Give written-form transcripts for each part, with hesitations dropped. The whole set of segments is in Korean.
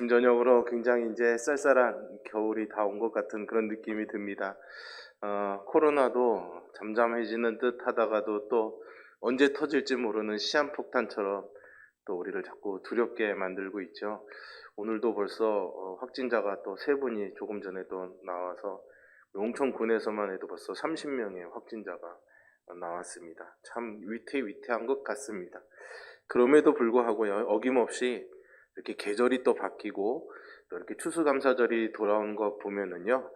아침 저녁으로 굉장히 이제 쌀쌀한 겨울이 다 온 것 같은 그런 느낌이 듭니다. 코로나도 잠잠해지는 듯 하다가도 또 언제 터질지 모르는 시한폭탄처럼 또 우리를 자꾸 두렵게 만들고 있죠. 오늘도 벌써 확진자가 또 3분이 조금 전에 또 나와서 용천군에서만 해도 벌써 30명의 확진자가 나왔습니다. 참 위태위태한 것 같습니다. 그럼에도 불구하고요, 어김없이 이렇게 계절이 또 바뀌고 또 이렇게 추수감사절이 돌아온 거 보면은요,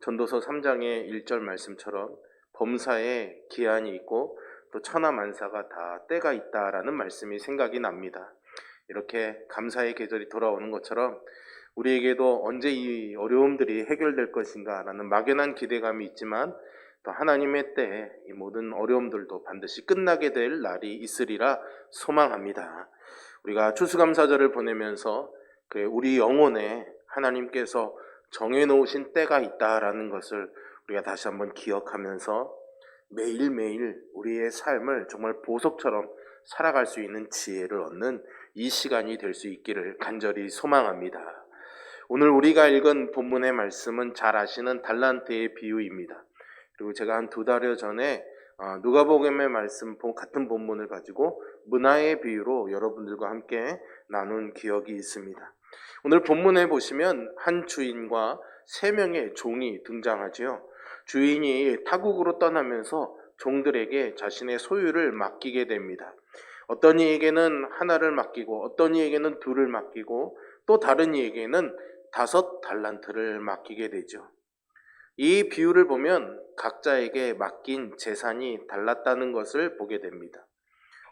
전도서 3장의 1절 말씀처럼 범사에 기한이 있고 또 천하만사가 다 때가 있다라는 말씀이 생각이 납니다. 이렇게 감사의 계절이 돌아오는 것처럼 우리에게도 언제 이 어려움들이 해결될 것인가 라는 막연한 기대감이 있지만 또 하나님의 때에 이 모든 어려움들도 반드시 끝나게 될 날이 있으리라 소망합니다. 우리가 추수감사절을 보내면서 우리 영혼에 하나님께서 정해놓으신 때가 있다라는 것을 우리가 다시 한번 기억하면서 매일매일 우리의 삶을 정말 보석처럼 살아갈 수 있는 지혜를 얻는 이 시간이 될 수 있기를 간절히 소망합니다. 오늘 우리가 읽은 본문의 말씀은 잘 아시는 달란트의 비유입니다. 그리고 제가 한 2달여 전에 누가복음의 말씀 같은 본문을 가지고 문화의 비유로 여러분들과 함께 나눈 기억이 있습니다. 오늘 본문에 보시면 한 주인과 3명의 종이 등장하지요. 주인이 타국으로 떠나면서 종들에게 자신의 소유를 맡기게 됩니다. 어떤 이에게는 하나를 맡기고 어떤 이에게는 2를 맡기고 또 다른 이에게는 5 달란트를 맡기게 되죠. 이 비유를 보면 각자에게 맡긴 재산이 달랐다는 것을 보게 됩니다.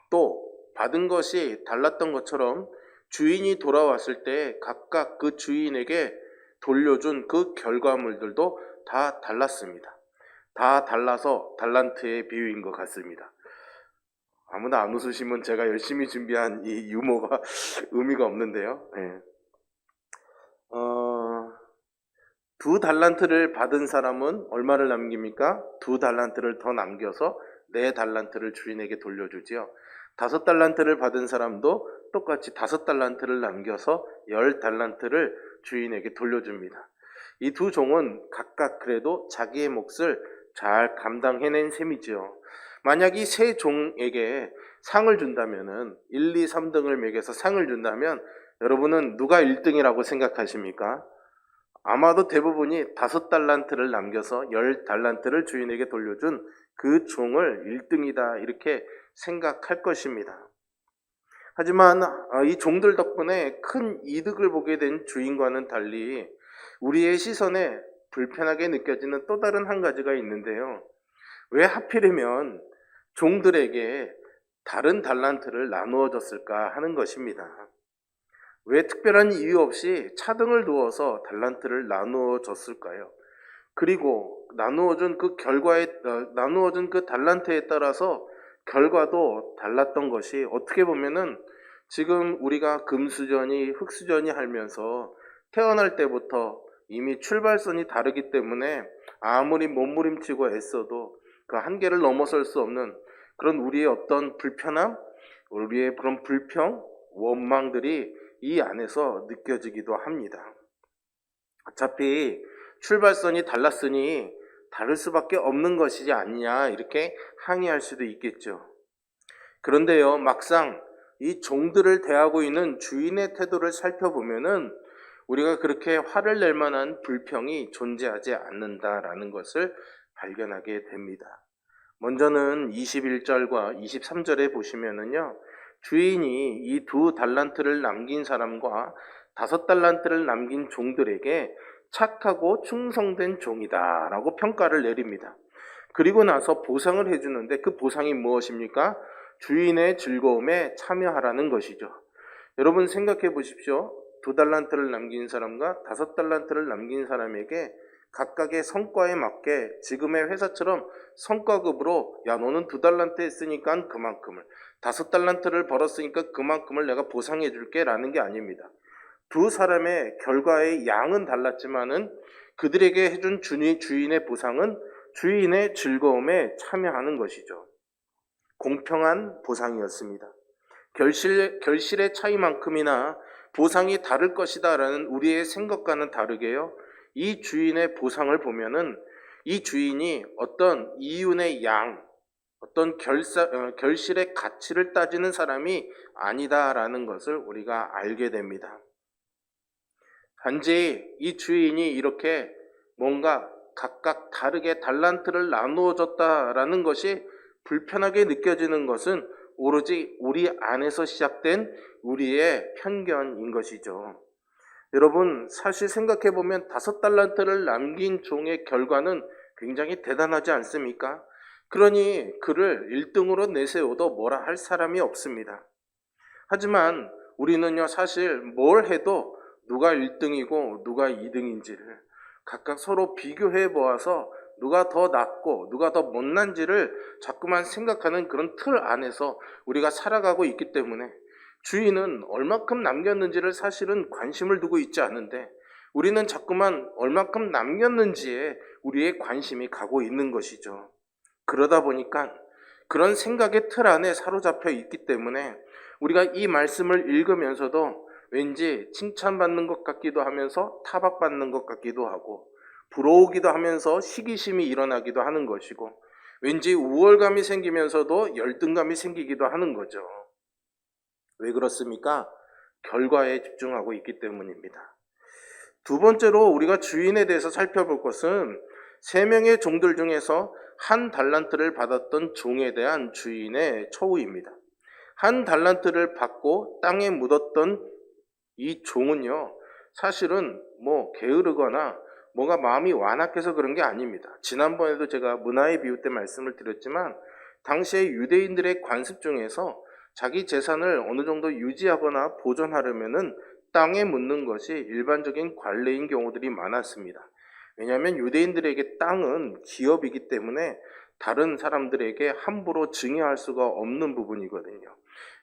또 받은 것이 달랐던 것처럼 주인이 돌아왔을 때 각각 그 주인에게 돌려준 그 결과물들도 다 달랐습니다. 다 달라서 달란트의 비유인 것 같습니다. 아무도 안 웃으시면 제가 열심히 준비한 이 유머가 의미가 없는데요. 네. 2 달란트를 받은 사람은 얼마를 남깁니까? 2 달란트를 더 남겨서 4 달란트를 주인에게 돌려주지요. 5 달란트를 받은 사람도 똑같이 5 달란트를 남겨서 10 달란트를 주인에게 돌려줍니다. 이 2 종은 각각 그래도 자기의 몫을 잘 감당해낸 셈이지요. 만약 이 3 종에게 상을 준다면은 1, 2, 3등을 매겨서 상을 준다면 여러분은 누가 1등이라고 생각하십니까? 아마도 대부분이 5 달란트를 남겨서 10 달란트를 주인에게 돌려준 그 종을 1등이다 이렇게 생각할 것입니다. 하지만 이 종들 덕분에 큰 이득을 보게 된 주인과는 달리 우리의 시선에 불편하게 느껴지는 또 다른 한 가지가 있는데요. 왜 하필이면 종들에게 다른 달란트를 나누어 줬을까 하는 것입니다. 왜 특별한 이유 없이 차등을 두어서 달란트를 나누어 줬을까요? 그리고 나누어준 그 달란트에 따라서 결과도 달랐던 것이 어떻게 보면은 지금 우리가 금수저니 흙수저니 하면서 태어날 때부터 이미 출발선이 다르기 때문에 아무리 몸부림치고 애써도 그 한계를 넘어설 수 없는 그런 우리의 어떤 불편함, 우리의 그런 불평, 원망들이 이 안에서 느껴지기도 합니다. 어차피 출발선이 달랐으니 다를 수밖에 없는 것이지 않냐 이렇게 항의할 수도 있겠죠. 그런데요, 막상 이 종들을 대하고 있는 주인의 태도를 살펴보면은 우리가 그렇게 화를 낼 만한 불평이 존재하지 않는다라는 것을 발견하게 됩니다. 먼저는 21절과 23절에 보시면은요, 주인이 이 2 달란트를 남긴 사람과 5 달란트를 남긴 종들에게 착하고 충성된 종이다 라고 평가를 내립니다. 그리고 나서 보상을 해주는데 그 보상이 무엇입니까? 주인의 즐거움에 참여하라는 것이죠. 여러분 생각해 보십시오. 2 달란트를 남긴 사람과 5 달란트를 남긴 사람에게 각각의 성과에 맞게 지금의 회사처럼 성과급으로 야 너는 2 달란트 했으니까 그만큼을 5 달란트를 벌었으니까 그만큼을 내가 보상해 줄게 라는 게 아닙니다. 2 사람의 결과의 양은 달랐지만은 그들에게 해준 주인의 보상은 주인의 즐거움에 참여하는 것이죠. 공평한 보상이었습니다. 결실의 차이만큼이나 보상이 다를 것이다라는 우리의 생각과는 다르게요. 이 주인의 보상을 보면은 이 주인이 어떤 이윤의 양, 어떤 결실의 가치를 따지는 사람이 아니다라는 것을 우리가 알게 됩니다. 단지 이 주인이 이렇게 뭔가 각각 다르게 달란트를 나누어 줬다라는 것이 불편하게 느껴지는 것은 오로지 우리 안에서 시작된 우리의 편견인 것이죠. 여러분, 사실 생각해 보면 5달란트를 남긴 종의 결과는 굉장히 대단하지 않습니까? 그러니 그를 1등으로 내세워도 뭐라 할 사람이 없습니다. 하지만 우리는요, 사실 뭘 해도 누가 1등이고 누가 2등인지를 각각 서로 비교해 보아서 누가 더 낫고 누가 더 못난지를 자꾸만 생각하는 그런 틀 안에서 우리가 살아가고 있기 때문에 주인은 얼마큼 남겼는지를 사실은 관심을 두고 있지 않은데 우리는 자꾸만 얼마큼 남겼는지에 우리의 관심이 가고 있는 것이죠. 그러다 보니까 그런 생각의 틀 안에 사로잡혀 있기 때문에 우리가 이 말씀을 읽으면서도 왠지 칭찬받는 것 같기도 하면서 타박받는 것 같기도 하고 부러우기도 하면서 시기심이 일어나기도 하는 것이고 왠지 우월감이 생기면서도 열등감이 생기기도 하는 거죠. 왜 그렇습니까? 결과에 집중하고 있기 때문입니다. 두 번째로 우리가 주인에 대해서 살펴볼 것은 3명의 종들 중에서 1달란트를 받았던 종에 대한 주인의 처우입니다. 1달란트를 받고 땅에 묻었던 이 종은요, 사실은 게으르거나 뭔가 마음이 완악해서 그런 게 아닙니다. 지난번에도 제가 문화의 비유 때 말씀을 드렸지만 당시에 유대인들의 관습 중에서 자기 재산을 어느 정도 유지하거나 보존하려면은 땅에 묻는 것이 일반적인 관례인 경우들이 많았습니다. 왜냐하면 유대인들에게 땅은 기업이기 때문에 다른 사람들에게 함부로 증여할 수가 없는 부분이거든요.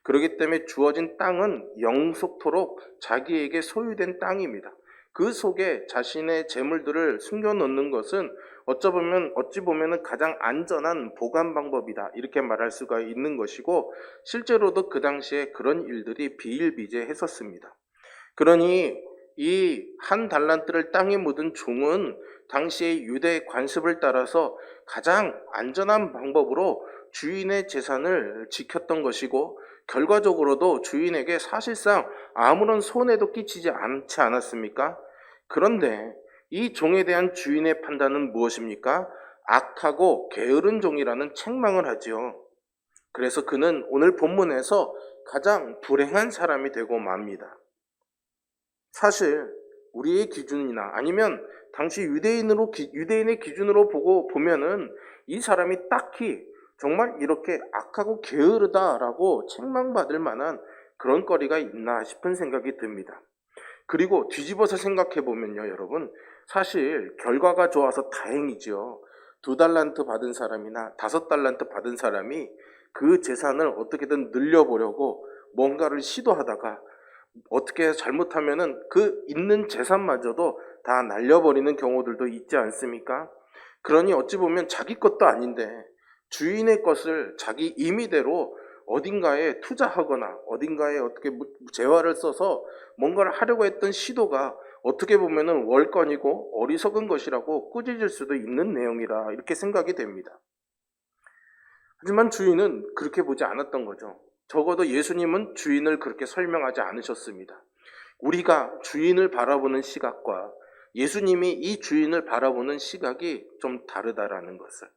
그렇기 때문에 주어진 땅은 영속토록 자기에게 소유된 땅입니다. 그 속에 자신의 재물들을 숨겨놓는 것은 어찌 보면 가장 안전한 보관 방법이다, 이렇게 말할 수가 있는 것이고 실제로도 그 당시에 그런 일들이 비일비재했었습니다. 그러니 이 1달란트를 땅에 묻은 종은 당시의 유대 관습을 따라서 가장 안전한 방법으로 주인의 재산을 지켰던 것이고 결과적으로도 주인에게 사실상 아무런 손해도 끼치지 않지 않았습니까? 그런데 이 종에 대한 주인의 판단은 무엇입니까? 악하고 게으른 종이라는 책망을 하지요. 그래서 그는 오늘 본문에서 가장 불행한 사람이 되고 맙니다. 사실 우리의 기준이나 아니면 당시 유대인의 기준으로 보면은 이 사람이 딱히 정말 이렇게 악하고 게으르다라고 책망받을 만한 그런 거리가 있나 싶은 생각이 듭니다. 그리고 뒤집어서 생각해 보면요, 여러분, 사실 결과가 좋아서 다행이죠. 2달란트 받은 사람이나 5달란트 받은 사람이 그 재산을 어떻게든 늘려보려고 뭔가를 시도하다가 어떻게 잘못하면은 그 있는 재산마저도 다 날려버리는 경우들도 있지 않습니까? 그러니 어찌 보면 자기 것도 아닌데 주인의 것을 자기 임의대로 어딘가에 투자하거나 어딘가에 어떻게 재화를 써서 뭔가를 하려고 했던 시도가 어떻게 보면은 월권이고 어리석은 것이라고 꾸짖을 수도 있는 내용이라 이렇게 생각이 됩니다. 하지만 주인은 그렇게 보지 않았던 거죠. 적어도 예수님은 주인을 그렇게 설명하지 않으셨습니다. 우리가 주인을 바라보는 시각과 예수님이 이 주인을 바라보는 시각이 좀 다르다라는 것을,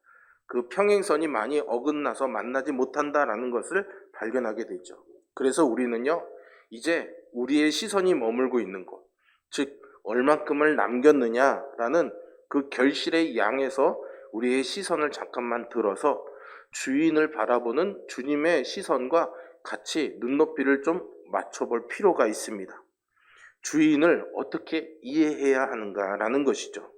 그 평행선이 많이 어긋나서 만나지 못한다라는 것을 발견하게 되죠. 그래서 우리는요, 이제 우리의 시선이 머물고 있는 곳, 즉 얼만큼을 남겼느냐라는 그 결실의 양에서 우리의 시선을 잠깐만 들어서 주인을 바라보는 주님의 시선과 같이 눈높이를 좀 맞춰볼 필요가 있습니다. 주인을 어떻게 이해해야 하는가라는 것이죠.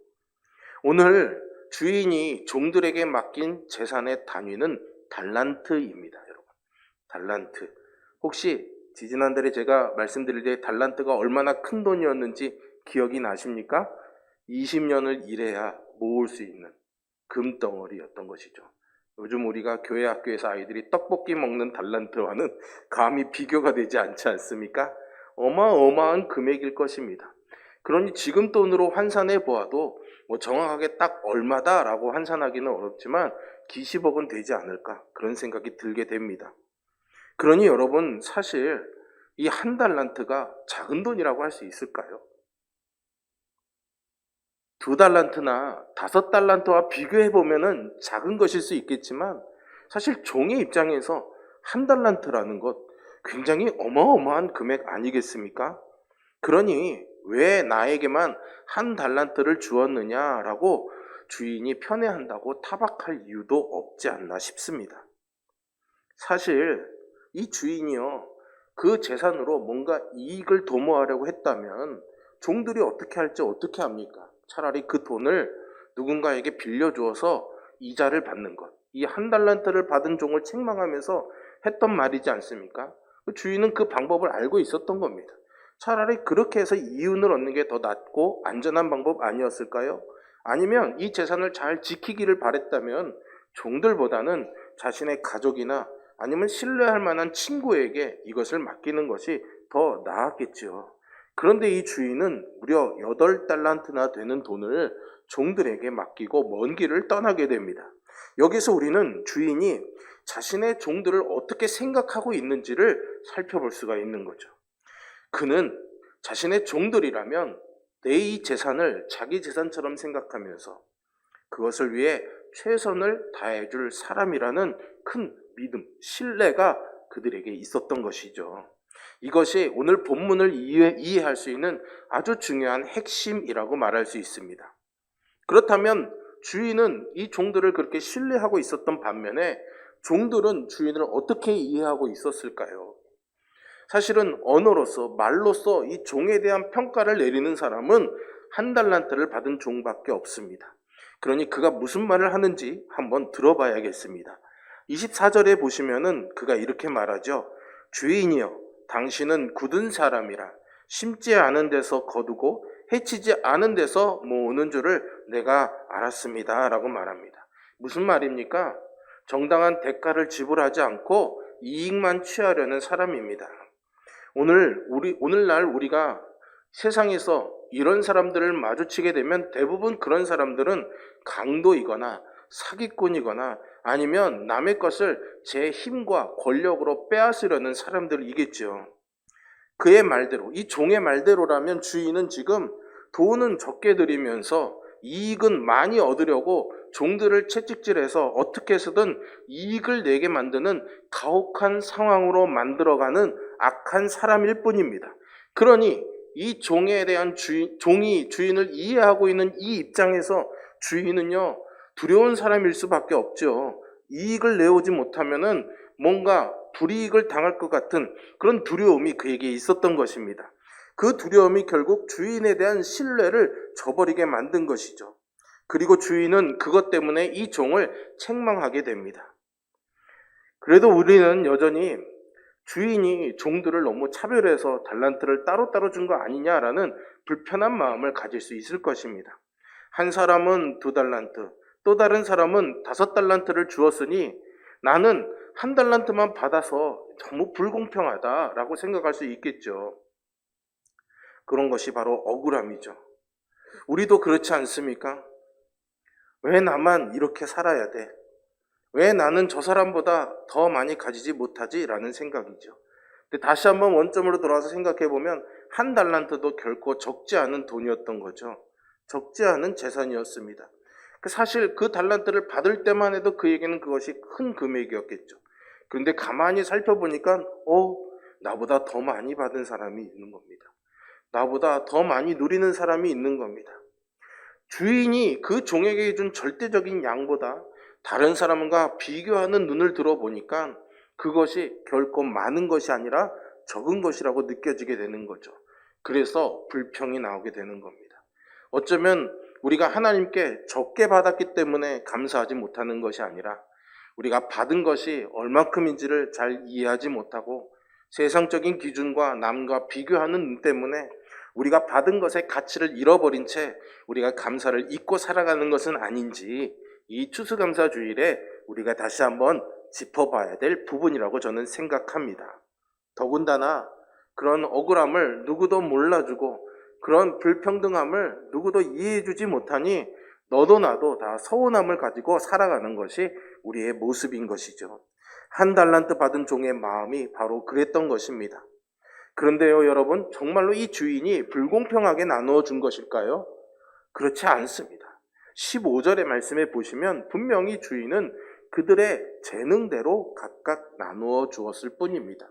오늘 주인이 종들에게 맡긴 재산의 단위는 달란트입니다, 여러분. 달란트. 혹시 지지난달에 제가 말씀드릴 때 달란트가 얼마나 큰 돈이었는지 기억이 나십니까? 20년을 일해야 모을 수 있는 금덩어리였던 것이죠. 요즘 우리가 교회 학교에서 아이들이 떡볶이 먹는 달란트와는 감히 비교가 되지 않지 않습니까? 어마어마한 금액일 것입니다. 그러니 지금 돈으로 환산해 보아도 정확하게 딱 얼마다라고 환산하기는 어렵지만 기십억은 되지 않을까 그런 생각이 들게 됩니다. 그러니 여러분 사실 이 한 달란트가 작은 돈이라고 할 수 있을까요? 2달란트나 5달란트와 비교해 보면은 작은 것일 수 있겠지만 사실 종의 입장에서 한 달란트라는 것 굉장히 어마어마한 금액 아니겠습니까? 그러니 왜 나에게만 한 달란트를 주었느냐라고 주인이 편애한다고 타박할 이유도 없지 않나 싶습니다. 사실 이 주인이요, 그 재산으로 뭔가 이익을 도모하려고 했다면 종들이 어떻게 할지 어떻게 합니까? 차라리 그 돈을 누군가에게 빌려주어서 이자를 받는 것. 이 한 달란트를 받은 종을 책망하면서 했던 말이지 않습니까? 그 주인은 그 방법을 알고 있었던 겁니다. 차라리 그렇게 해서 이윤을 얻는 게 더 낫고 안전한 방법 아니었을까요? 아니면 이 재산을 잘 지키기를 바랬다면 종들보다는 자신의 가족이나 아니면 신뢰할 만한 친구에게 이것을 맡기는 것이 더 나았겠지요. 그런데 이 주인은 무려 8달란트나 되는 돈을 종들에게 맡기고 먼 길을 떠나게 됩니다. 여기서 우리는 주인이 자신의 종들을 어떻게 생각하고 있는지를 살펴볼 수가 있는 거죠. 그는 자신의 종들이라면 내 이 재산을 자기 재산처럼 생각하면서 그것을 위해 최선을 다해줄 사람이라는 큰 믿음, 신뢰가 그들에게 있었던 것이죠. 이것이 오늘 본문을 이해할 수 있는 아주 중요한 핵심이라고 말할 수 있습니다. 그렇다면 주인은 이 종들을 그렇게 신뢰하고 있었던 반면에 종들은 주인을 어떻게 이해하고 있었을까요? 사실은 언어로서, 말로서 이 종에 대한 평가를 내리는 사람은 한 달란트를 받은 종밖에 없습니다. 그러니 그가 무슨 말을 하는지 한번 들어봐야겠습니다. 24절에 보시면은 그가 이렇게 말하죠. 주인이여, 당신은 굳은 사람이라 심지 않은 데서 거두고 해치지 않은 데서 모으는 줄을 내가 알았습니다. 라고 말합니다. 무슨 말입니까? 정당한 대가를 지불하지 않고 이익만 취하려는 사람입니다. 오늘날 우리가 세상에서 이런 사람들을 마주치게 되면 대부분 그런 사람들은 강도이거나 사기꾼이거나 아니면 남의 것을 제 힘과 권력으로 빼앗으려는 사람들이겠죠. 그의 말대로, 이 종의 말대로라면 주인은 지금 돈은 적게 들이면서 이익은 많이 얻으려고 종들을 채찍질해서 어떻게 해서든 이익을 내게 만드는 가혹한 상황으로 만들어가는 악한 사람일 뿐입니다. 그러니 이 종에 대한 종이 주인을 이해하고 있는 이 입장에서 주인은요, 두려운 사람일 수밖에 없죠. 이익을 내오지 못하면은 뭔가 불이익을 당할 것 같은 그런 두려움이 그에게 있었던 것입니다. 그 두려움이 결국 주인에 대한 신뢰를 저버리게 만든 것이죠. 그리고 주인은 그것 때문에 이 종을 책망하게 됩니다. 그래도 우리는 여전히 주인이 종들을 너무 차별해서 달란트를 따로따로 준 거 아니냐라는 불편한 마음을 가질 수 있을 것입니다. 한 사람은 2달란트, 또 다른 사람은 5달란트를 주었으니 나는 한 달란트만 받아서 너무 불공평하다라고 생각할 수 있겠죠. 그런 것이 바로 억울함이죠. 우리도 그렇지 않습니까? 왜 나만 이렇게 살아야 돼? 왜 나는 저 사람보다 더 많이 가지지 못하지? 라는 생각이죠. 근데 다시 한번 원점으로 돌아와서 생각해 보면 한 달란트도 결코 적지 않은 돈이었던 거죠. 적지 않은 재산이었습니다. 사실 그 달란트를 받을 때만 해도 그에게는 그것이 큰 금액이었겠죠. 그런데 가만히 살펴보니까 나보다 더 많이 받은 사람이 있는 겁니다. 나보다 더 많이 누리는 사람이 있는 겁니다. 주인이 그 종에게 준 절대적인 양보다 다른 사람과 비교하는 눈을 들어보니까 그것이 결코 많은 것이 아니라 적은 것이라고 느껴지게 되는 거죠. 그래서 불평이 나오게 되는 겁니다. 어쩌면 우리가 하나님께 적게 받았기 때문에 감사하지 못하는 것이 아니라 우리가 받은 것이 얼만큼인지를 잘 이해하지 못하고 세상적인 기준과 남과 비교하는 눈 때문에 우리가 받은 것의 가치를 잃어버린 채 우리가 감사를 잊고 살아가는 것은 아닌지 이 추수감사주일에 우리가 다시 한번 짚어봐야 될 부분이라고 저는 생각합니다. 더군다나 그런 억울함을 누구도 몰라주고 그런 불평등함을 누구도 이해해주지 못하니 너도 나도 다 서운함을 가지고 살아가는 것이 우리의 모습인 것이죠. 한 달란트 받은 종의 마음이 바로 그랬던 것입니다. 그런데요, 여러분, 정말로 이 주인이 불공평하게 나누어 준 것일까요? 그렇지 않습니다. 15절의 말씀에 보시면 분명히 주인은 그들의 재능대로 각각 나누어 주었을 뿐입니다.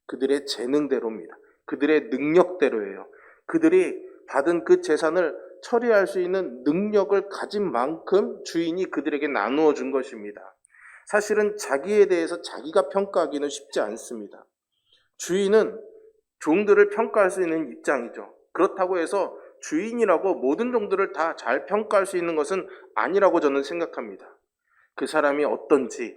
그들의 재능대로입니다. 그들의 능력대로예요. 그들이 받은 그 재산을 처리할 수 있는 능력을 가진 만큼 주인이 그들에게 나누어 준 것입니다. 사실은 자기에 대해서 자기가 평가하기는 쉽지 않습니다. 주인은 종들을 평가할 수 있는 입장이죠. 그렇다고 해서 주인이라고 모든 종들을 다 잘 평가할 수 있는 것은 아니라고 저는 생각합니다. 그 사람이 어떤지,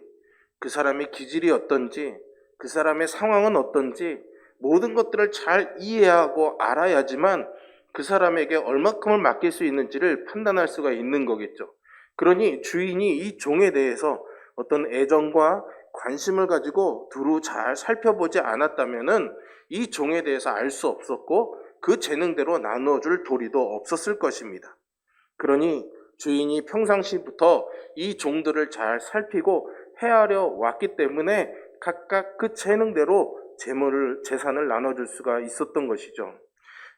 그 사람의 기질이 어떤지, 그 사람의 상황은 어떤지 모든 것들을 잘 이해하고 알아야지만 그 사람에게 얼마큼을 맡길 수 있는지를 판단할 수가 있는 거겠죠. 그러니 주인이 이 종에 대해서 어떤 애정과 관심을 가지고 두루 잘 살펴보지 않았다면은 이 종에 대해서 알 수 없었고 그 재능대로 나누어줄 도리도 없었을 것입니다. 그러니 주인이 평상시부터 이 종들을 잘 살피고 헤아려 왔기 때문에 각각 그 재능대로 재산을 나눠줄 수가 있었던 것이죠.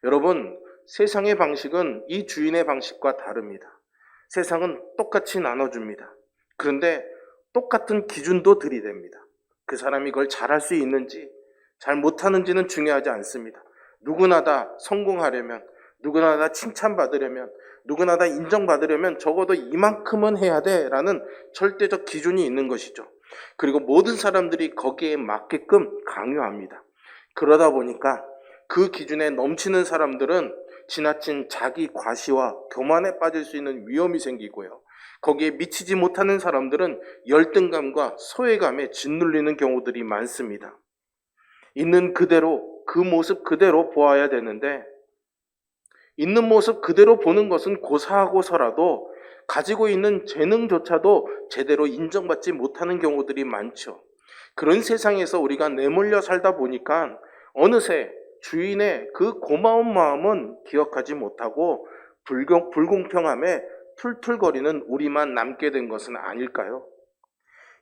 여러분, 세상의 방식은 이 주인의 방식과 다릅니다. 세상은 똑같이 나눠줍니다. 그런데 똑같은 기준도 들이댑니다. 그 사람이 그걸 잘할 수 있는지 잘 못하는지는 중요하지 않습니다. 누구나 다 성공하려면, 누구나 다 칭찬받으려면, 누구나 다 인정받으려면 적어도 이만큼은 해야 돼라는 절대적 기준이 있는 것이죠. 그리고 모든 사람들이 거기에 맞게끔 강요합니다. 그러다 보니까 그 기준에 넘치는 사람들은 지나친 자기 과시와 교만에 빠질 수 있는 위험이 생기고요. 거기에 미치지 못하는 사람들은 열등감과 소외감에 짓눌리는 경우들이 많습니다. 있는 그대로, 그 모습 그대로 보아야 되는데 있는 모습 그대로 보는 것은 고사하고서라도 가지고 있는 재능조차도 제대로 인정받지 못하는 경우들이 많죠. 그런 세상에서 우리가 내몰려 살다 보니까 어느새 주인의 그 고마운 마음은 기억하지 못하고 불공평함에 툴툴거리는 우리만 남게 된 것은 아닐까요?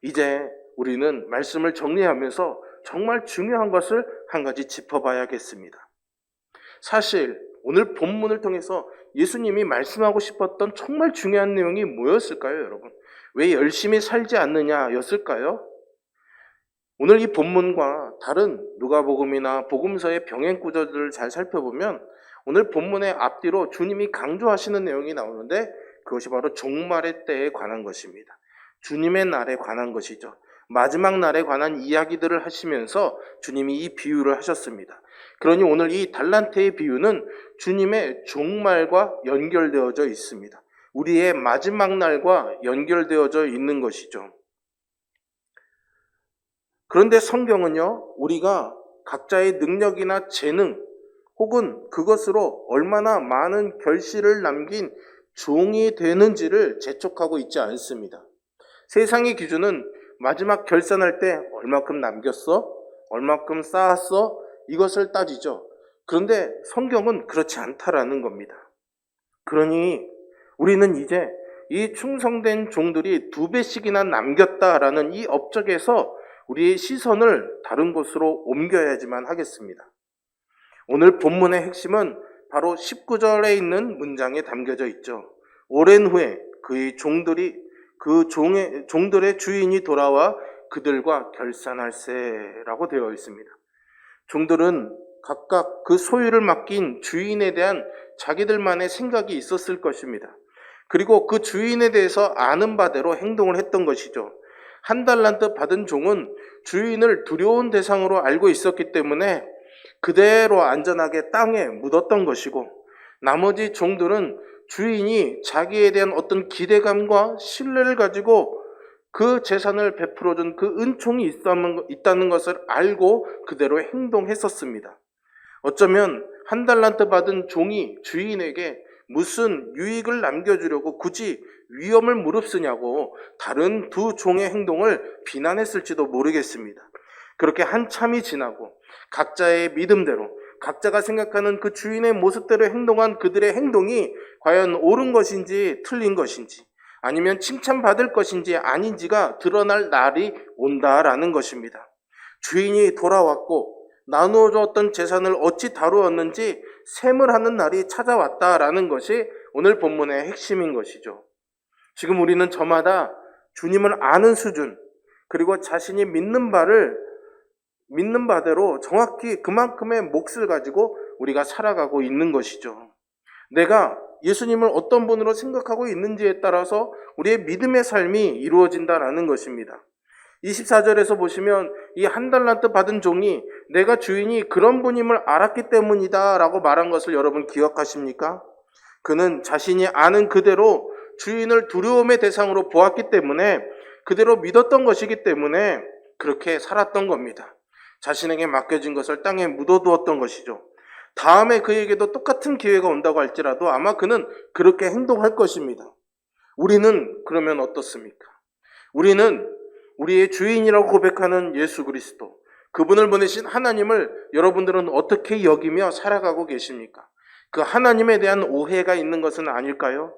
이제 우리는 말씀을 정리하면서 정말 중요한 것을 한 가지 짚어봐야겠습니다. 사실 오늘 본문을 통해서 예수님이 말씀하고 싶었던 정말 중요한 내용이 뭐였을까요, 여러분? 왜 열심히 살지 않느냐였을까요? 오늘 이 본문과 다른 누가복음이나 복음서의 병행 구절들을 잘 살펴보면 오늘 본문의 앞뒤로 주님이 강조하시는 내용이 나오는데 그것이 바로 종말의 때에 관한 것입니다. 주님의 날에 관한 것이죠. 마지막 날에 관한 이야기들을 하시면서 주님이 이 비유를 하셨습니다. 그러니 오늘 이 달란트의 비유는 주님의 종말과 연결되어져 있습니다. 우리의 마지막 날과 연결되어져 있는 것이죠. 그런데 성경은요, 우리가 각자의 능력이나 재능 혹은 그것으로 얼마나 많은 결실을 남긴 종이 되는지를 재촉하고 있지 않습니다. 세상의 기준은 마지막 결산할 때 얼마큼 남겼어? 얼마큼 쌓았어? 이것을 따지죠. 그런데 성경은 그렇지 않다라는 겁니다. 그러니 우리는 이제 이 충성된 종들이 2배씩이나 남겼다라는 이 업적에서 우리의 시선을 다른 곳으로 옮겨야지만 하겠습니다. 오늘 본문의 핵심은 바로 19절에 있는 문장에 담겨져 있죠. 오랜 후에 그의 종들이 종들의 주인이 돌아와 그들과 결산할세라고 되어 있습니다. 종들은 각각 그 소유를 맡긴 주인에 대한 자기들만의 생각이 있었을 것입니다. 그리고 그 주인에 대해서 아는 바대로 행동을 했던 것이죠. 한 달란트 받은 종은 주인을 두려운 대상으로 알고 있었기 때문에 그대로 안전하게 땅에 묻었던 것이고, 나머지 종들은 주인이 자기에 대한 어떤 기대감과 신뢰를 가지고 그 재산을 베풀어준 그 은총이 있다는 것을 알고 그대로 행동했었습니다. 어쩌면 한 달란트 받은 종이 주인에게 무슨 유익을 남겨주려고 굳이 위험을 무릅쓰냐고 다른 두 종의 행동을 비난했을지도 모르겠습니다. 그렇게 한참이 지나고 각자의 믿음대로 각자가 생각하는 그 주인의 모습대로 행동한 그들의 행동이 과연 옳은 것인지 틀린 것인지 아니면 칭찬받을 것인지 아닌지가 드러날 날이 온다라는 것입니다. 주인이 돌아왔고 나누어 주었던 재산을 어찌 다루었는지 셈을 하는 날이 찾아왔다라는 것이 오늘 본문의 핵심인 것이죠. 지금 우리는 저마다 주님을 아는 수준 그리고 자신이 믿는 바대로 정확히 그만큼의 몫을 가지고 우리가 살아가고 있는 것이죠. 내가 예수님을 어떤 분으로 생각하고 있는지에 따라서 우리의 믿음의 삶이 이루어진다라는 것입니다. 24절에서 보시면 이 한 달란트 받은 종이 내가 주인이 그런 분임을 알았기 때문이다 라고 말한 것을 여러분 기억하십니까? 그는 자신이 아는 그대로 주인을 두려움의 대상으로 보았기 때문에 그대로 믿었던 것이기 때문에 그렇게 살았던 겁니다. 자신에게 맡겨진 것을 땅에 묻어두었던 것이죠. 다음에 그에게도 똑같은 기회가 온다고 할지라도 아마 그는 그렇게 행동할 것입니다. 우리는 그러면 어떻습니까? 우리는 우리의 주인이라고 고백하는 예수 그리스도, 그분을 보내신 하나님을 여러분들은 어떻게 여기며 살아가고 계십니까? 그 하나님에 대한 오해가 있는 것은 아닐까요?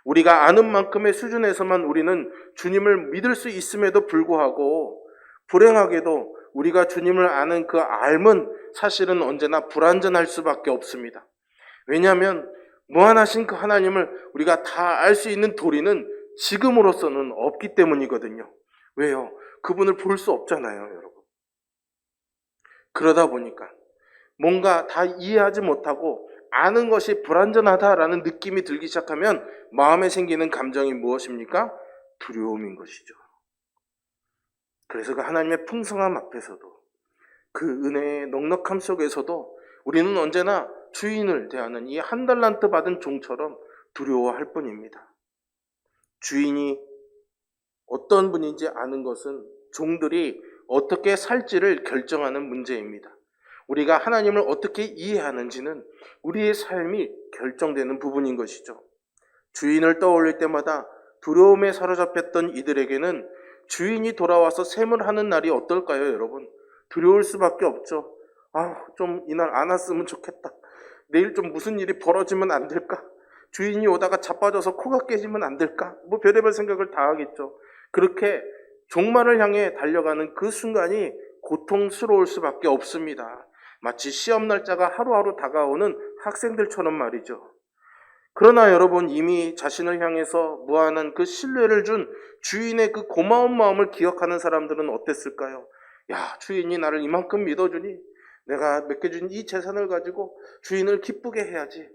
우리가 아는 만큼의 수준에서만 우리는 주님을 믿을 수 있음에도 불구하고 불행하게도 우리가 주님을 아는 그 알은 사실은 언제나 불완전할 수밖에 없습니다. 왜냐하면 무한하신 그 하나님을 우리가 다 알 수 있는 도리는 지금으로서는 없기 때문이거든요. 왜요? 그분을 볼 수 없잖아요, 여러분. 그러다 보니까 뭔가 다 이해하지 못하고 아는 것이 불완전하다라는 느낌이 들기 시작하면 마음에 생기는 감정이 무엇입니까? 두려움인 것이죠. 그래서 그 하나님의 풍성함 앞에서도 그 은혜의 넉넉함 속에서도 우리는 언제나 주인을 대하는 이 한 달란트 받은 종처럼 두려워할 뿐입니다. 주인이 어떤 분인지 아는 것은 종들이 어떻게 살지를 결정하는 문제입니다. 우리가 하나님을 어떻게 이해하는지는 우리의 삶이 결정되는 부분인 것이죠. 주인을 떠올릴 때마다 두려움에 사로잡혔던 이들에게는 주인이 돌아와서 셈을 하는 날이 어떨까요, 여러분? 두려울 수밖에 없죠. 좀 이날 안 왔으면 좋겠다. 내일 좀 무슨 일이 벌어지면 안 될까? 주인이 오다가 자빠져서 코가 깨지면 안 될까? 별의별 생각을 다 하겠죠. 그렇게 종말을 향해 달려가는 그 순간이 고통스러울 수밖에 없습니다. 마치 시험 날짜가 하루하루 다가오는 학생들처럼 말이죠. 그러나 여러분, 이미 자신을 향해서 무한한 그 신뢰를 준 주인의 그 고마운 마음을 기억하는 사람들은 어땠을까요? 야, 주인이 나를 이만큼 믿어주니 내가 맡겨준 이 재산을 가지고 주인을 기쁘게 해야지.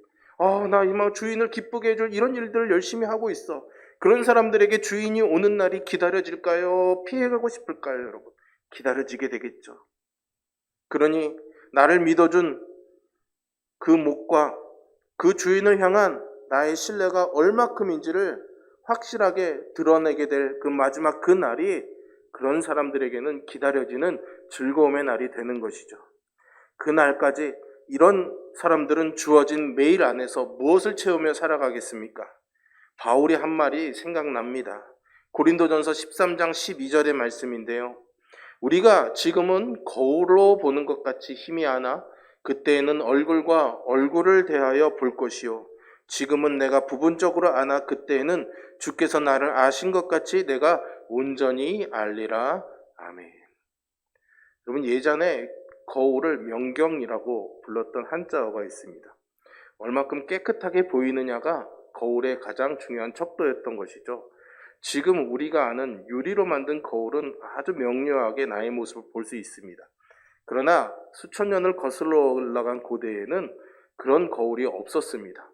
나 이만 주인을 기쁘게 해줄 이런 일들을 열심히 하고 있어. 그런 사람들에게 주인이 오는 날이 기다려질까요? 피해가고 싶을까요, 여러분? 기다려지게 되겠죠. 그러니 나를 믿어준 그 몫과 그 주인을 향한 나의 신뢰가 얼마큼인지를 확실하게 드러내게 될 그 마지막 그 날이 그런 사람들에게는 기다려지는 즐거움의 날이 되는 것이죠. 그 날까지 이런 사람들은 주어진 매일 안에서 무엇을 채우며 살아가겠습니까? 바울이 한 말이 생각납니다. 고린도전서 13장 12절의 말씀인데요. 우리가 지금은 거울로 보는 것 같이 희미하나 그때에는 얼굴과 얼굴을 대하여 볼 것이요. 지금은 내가 부분적으로 아나 그때에는 주께서 나를 아신 것 같이 내가 온전히 알리라. 아멘. 여러분, 예전에 거울을 명경이라고 불렀던 한자어가 있습니다. 얼마큼 깨끗하게 보이느냐가 거울의 가장 중요한 척도였던 것이죠. 지금 우리가 아는 유리로 만든 거울은 아주 명료하게 나의 모습을 볼 수 있습니다. 그러나 수천 년을 거슬러 올라간 고대에는 그런 거울이 없었습니다.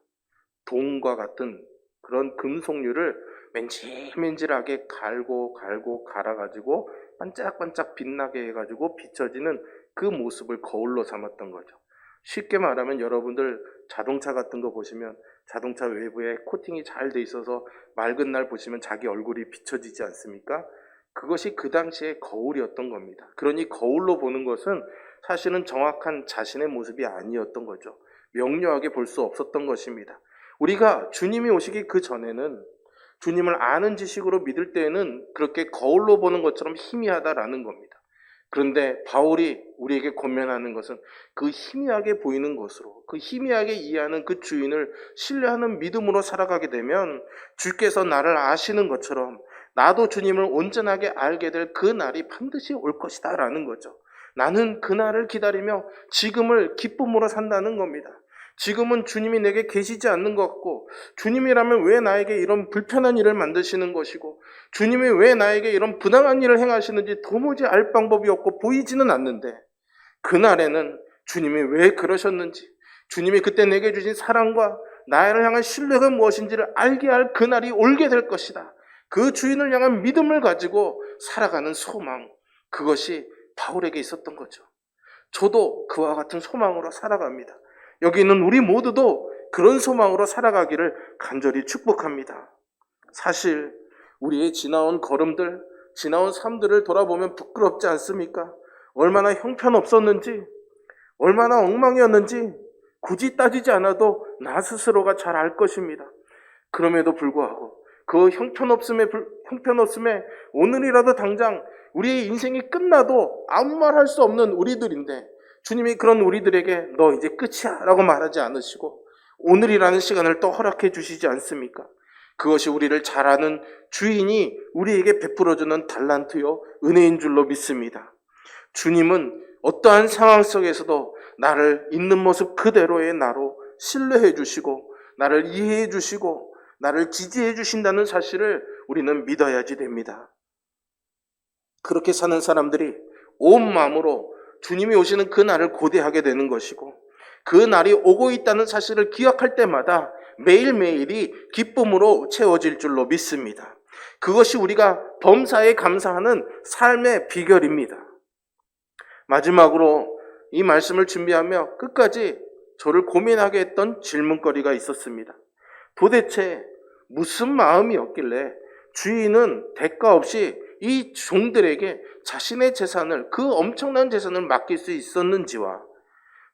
동과 같은 그런 금속류를 맨질맨질하게 갈고 갈아가지고 반짝반짝 빛나게 해가지고 비춰지는 그 모습을 거울로 삼았던 거죠. 쉽게 말하면 여러분들 자동차 같은 거 보시면 자동차 외부에 코팅이 잘 돼 있어서 맑은 날 보시면 자기 얼굴이 비춰지지 않습니까? 그것이 그 당시의 거울이었던 겁니다. 그러니 거울로 보는 것은 사실은 정확한 자신의 모습이 아니었던 거죠. 명료하게 볼 수 없었던 것입니다. 우리가 주님이 오시기 그 전에는 주님을 아는 지식으로 믿을 때에는 그렇게 거울로 보는 것처럼 희미하다라는 겁니다. 그런데 바울이 우리에게 권면하는 것은 그 희미하게 보이는 것으로, 그 희미하게 이해하는 그 주인을 신뢰하는 믿음으로 살아가게 되면 주께서 나를 아시는 것처럼 나도 주님을 온전하게 알게 될 그 날이 반드시 올 것이다 라는 거죠. 나는 그 날을 기다리며 지금을 기쁨으로 산다는 겁니다. 지금은 주님이 내게 계시지 않는 것 같고, 주님이라면 왜 나에게 이런 불편한 일을 만드시는 것이고, 주님이 왜 나에게 이런 부당한 일을 행하시는지 도무지 알 방법이 없고 보이지는 않는데, 그날에는 주님이 왜 그러셨는지, 주님이 그때 내게 주신 사랑과 나를 향한 신뢰가 무엇인지를 알게 할 그날이 올게 될 것이다. 그 주인을 향한 믿음을 가지고 살아가는 소망, 그것이 바울에게 있었던 거죠. 저도 그와 같은 소망으로 살아갑니다. 여기 있는 우리 모두도 그런 소망으로 살아가기를 간절히 축복합니다. 사실 우리의 지나온 걸음들, 지나온 삶들을 돌아보면 부끄럽지 않습니까? 얼마나 형편없었는지, 얼마나 엉망이었는지 굳이 따지지 않아도 나 스스로가 잘 알 것입니다. 그럼에도 불구하고 그 형편없음에 오늘이라도 당장 우리의 인생이 끝나도 아무 말 할 수 없는 우리들인데, 주님이 그런 우리들에게 너 이제 끝이야 라고 말하지 않으시고 오늘이라는 시간을 또 허락해 주시지 않습니까? 그것이 우리를 잘 아는 주인이 우리에게 베풀어주는 달란트요 은혜인 줄로 믿습니다. 주님은 어떠한 상황 속에서도 나를 있는 모습 그대로의 나로 신뢰해 주시고 나를 이해해 주시고 나를 지지해 주신다는 사실을 우리는 믿어야지 됩니다. 그렇게 사는 사람들이 온 마음으로 주님이 오시는 그 날을 고대하게 되는 것이고, 그 날이 오고 있다는 사실을 기억할 때마다 매일매일이 기쁨으로 채워질 줄로 믿습니다. 그것이 우리가 범사에 감사하는 삶의 비결입니다. 마지막으로 이 말씀을 준비하며 끝까지 저를 고민하게 했던 질문거리가 있었습니다. 도대체 무슨 마음이었길래 주인은 대가 없이 이 종들에게 자신의 재산을, 그 엄청난 재산을 맡길 수 있었는지와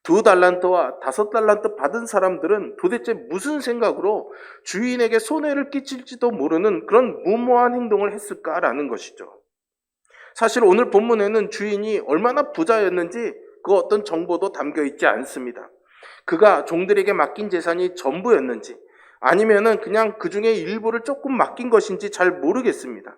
2달란트와 5달란트 받은 사람들은 도대체 무슨 생각으로 주인에게 손해를 끼칠지도 모르는 그런 무모한 행동을 했을까라는 것이죠. 사실 오늘 본문에는 주인이 얼마나 부자였는지 그 어떤 정보도 담겨 있지 않습니다. 그가 종들에게 맡긴 재산이 전부였는지 아니면은 그냥 그 중에 일부를 조금 맡긴 것인지 잘 모르겠습니다.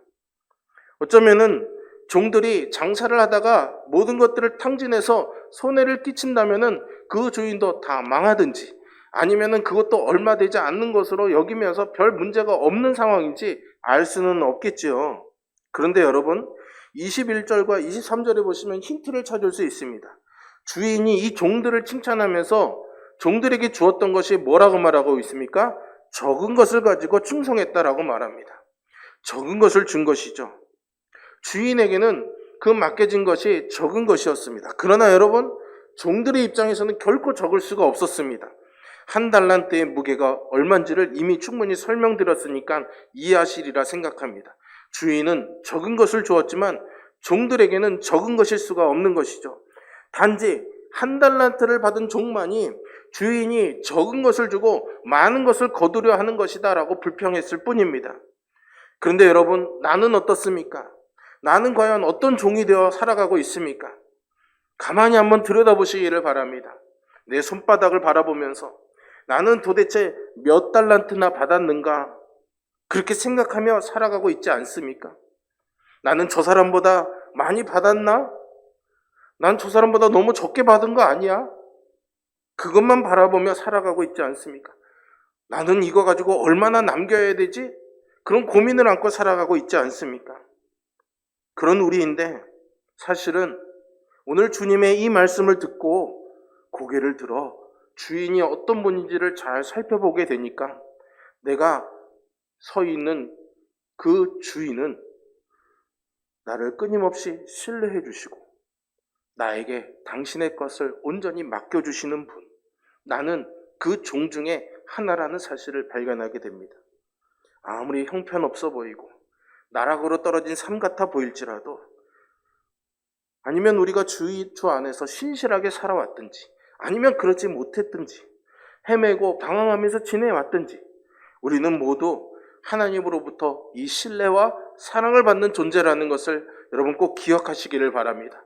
어쩌면은 종들이 장사를 하다가 모든 것들을 탕진해서 손해를 끼친다면은 그 주인도 다 망하든지 아니면은 그것도 얼마 되지 않는 것으로 여기면서 별 문제가 없는 상황인지 알 수는 없겠지요. 그런데 여러분, 21절과 23절에 보시면 힌트를 찾을 수 있습니다. 주인이 이 종들을 칭찬하면서 종들에게 주었던 것이 뭐라고 말하고 있습니까? 적은 것을 가지고 충성했다라고 말합니다. 적은 것을 준 것이죠. 주인에게는 그 맡겨진 것이 적은 것이었습니다. 그러나 여러분, 종들의 입장에서는 결코 적을 수가 없었습니다. 1달란트의 무게가 얼마인지를 이미 충분히 설명드렸으니까 이해하시리라 생각합니다. 주인은 적은 것을 주었지만 종들에게는 적은 것일 수가 없는 것이죠. 단지 1달란트를 받은 종만이 주인이 적은 것을 주고 많은 것을 거두려 하는 것이다 라고 불평했을 뿐입니다. 그런데 여러분, 나는 어떻습니까? 나는 과연 어떤 종이 되어 살아가고 있습니까? 가만히 한번 들여다보시기를 바랍니다. 내 손바닥을 바라보면서 나는 도대체 몇 달란트나 받았는가? 그렇게 생각하며 살아가고 있지 않습니까? 나는 저 사람보다 많이 받았나? 난 저 사람보다 너무 적게 받은 거 아니야? 그것만 바라보며 살아가고 있지 않습니까? 나는 이거 가지고 얼마나 남겨야 되지? 그런 고민을 안고 살아가고 있지 않습니까? 그런 우리인데 사실은 오늘 주님의 이 말씀을 듣고 고개를 들어 주인이 어떤 분인지를 잘 살펴보게 되니까 내가 서 있는 그 주인은 나를 끊임없이 신뢰해 주시고 나에게 당신의 것을 온전히 맡겨주시는 분, 나는 그 종 중에 하나라는 사실을 발견하게 됩니다. 아무리 형편없어 보이고 나락으로 떨어진 삶 같아 보일지라도, 아니면 우리가 주 안에서 신실하게 살아왔든지 아니면 그렇지 못했든지 헤매고 방황하면서 지내왔든지 우리는 모두 하나님으로부터 이 신뢰와 사랑을 받는 존재라는 것을 여러분 꼭 기억하시기를 바랍니다.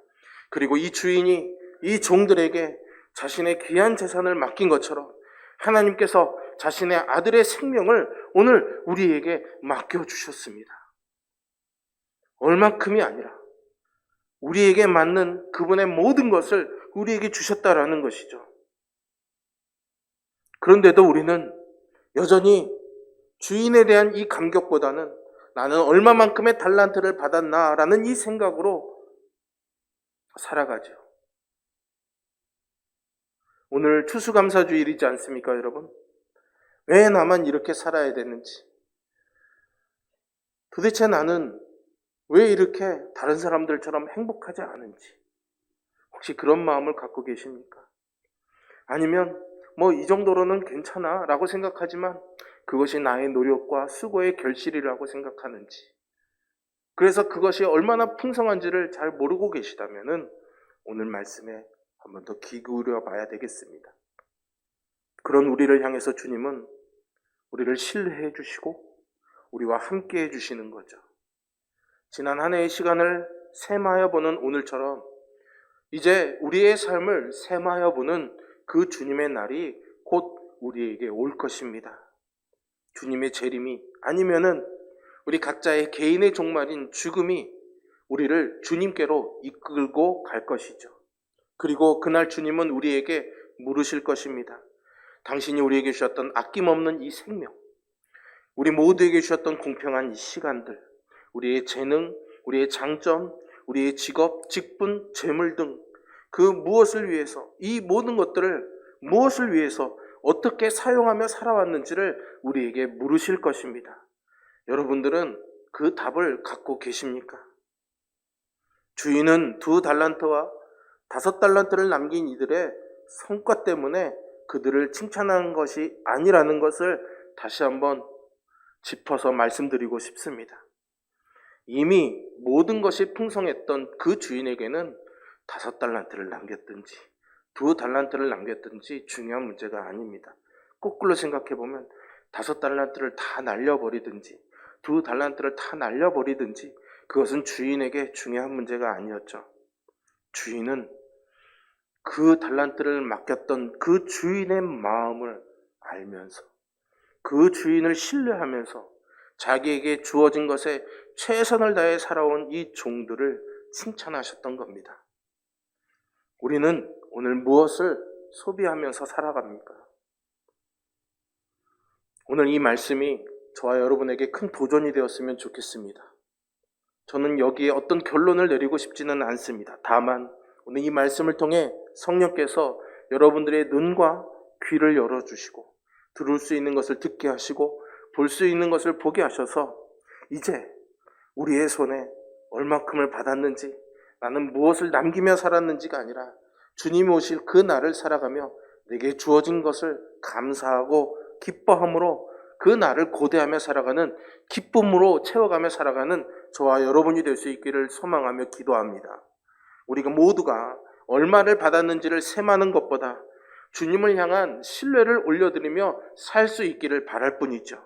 그리고 이 주인이 이 종들에게 자신의 귀한 재산을 맡긴 것처럼 하나님께서 자신의 아들의 생명을 오늘 우리에게 맡겨주셨습니다. 얼마큼이 아니라 우리에게 맞는 그분의 모든 것을 우리에게 주셨다라는 것이죠. 그런데도 우리는 여전히 주인에 대한 이 감격보다는 나는 얼마만큼의 달란트를 받았나라는 이 생각으로 살아가죠. 오늘 추수감사주일이지 않습니까, 여러분? 왜 나만 이렇게 살아야 되는지, 도대체 나는 왜 이렇게 다른 사람들처럼 행복하지 않은지, 혹시 그런 마음을 갖고 계십니까? 아니면 이 정도로는 괜찮아 라고 생각하지만 그것이 나의 노력과 수고의 결실이라고 생각하는지, 그래서 그것이 얼마나 풍성한지를 잘 모르고 계시다면 오늘 말씀에 한 번 더 귀 기울여 봐야 되겠습니다. 그런 우리를 향해서 주님은 우리를 신뢰해 주시고 우리와 함께 해 주시는 거죠. 지난 한 해의 시간을 셈하여 보는 오늘처럼 이제 우리의 삶을 셈하여 보는 그 주님의 날이 곧 우리에게 올 것입니다. 주님의 재림이 아니면은 우리 각자의 개인의 종말인 죽음이 우리를 주님께로 이끌고 갈 것이죠. 그리고 그날 주님은 우리에게 물으실 것입니다. 당신이 우리에게 주셨던 아낌없는 이 생명, 우리 모두에게 주셨던 공평한 이 시간들, 우리의 재능, 우리의 장점, 우리의 직업, 직분, 재물 등 그 무엇을 위해서, 이 모든 것들을 무엇을 위해서 어떻게 사용하며 살아왔는지를 우리에게 물으실 것입니다. 여러분들은 그 답을 갖고 계십니까? 주인은 2달란트와 5달란트를 남긴 이들의 성과 때문에 그들을 칭찬하는 것이 아니라는 것을 다시 한번 짚어서 말씀드리고 싶습니다. 이미 모든 것이 풍성했던 그 주인에게는 5달란트를 남겼든지 2달란트를 남겼든지 중요한 문제가 아닙니다. 거꾸로 생각해보면 5달란트를 다 날려버리든지 2달란트를 다 날려버리든지 그것은 주인에게 중요한 문제가 아니었죠. 주인은 그 달란트를 맡겼던 그 주인의 마음을 알면서 그 주인을 신뢰하면서 자기에게 주어진 것에 최선을 다해 살아온 이 종들을 칭찬하셨던 겁니다. 우리는 오늘 무엇을 소비하면서 살아갑니까? 오늘 이 말씀이 저와 여러분에게 큰 도전이 되었으면 좋겠습니다. 저는 여기에 어떤 결론을 내리고 싶지는 않습니다. 다만 오늘 이 말씀을 통해 성령께서 여러분들의 눈과 귀를 열어주시고 들을 수 있는 것을 듣게 하시고 볼 수 있는 것을 보게 하셔서 이제 우리의 손에 얼마큼을 받았는지, 나는 무엇을 남기며 살았는지가 아니라 주님이 오실 그 날을 살아가며 내게 주어진 것을 감사하고 기뻐함으로 그 날을 고대하며 살아가는, 기쁨으로 채워가며 살아가는 저와 여러분이 될 수 있기를 소망하며 기도합니다. 우리가 모두가 얼마를 받았는지를 셈하는 것보다 주님을 향한 신뢰를 올려드리며 살 수 있기를 바랄 뿐이죠.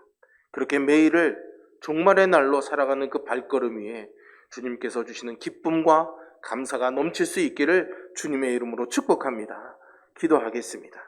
그렇게 매일을 종말의 날로 살아가는 그 발걸음 위에 주님께서 주시는 기쁨과 감사가 넘칠 수 있기를 주님의 이름으로 축복합니다. 기도하겠습니다.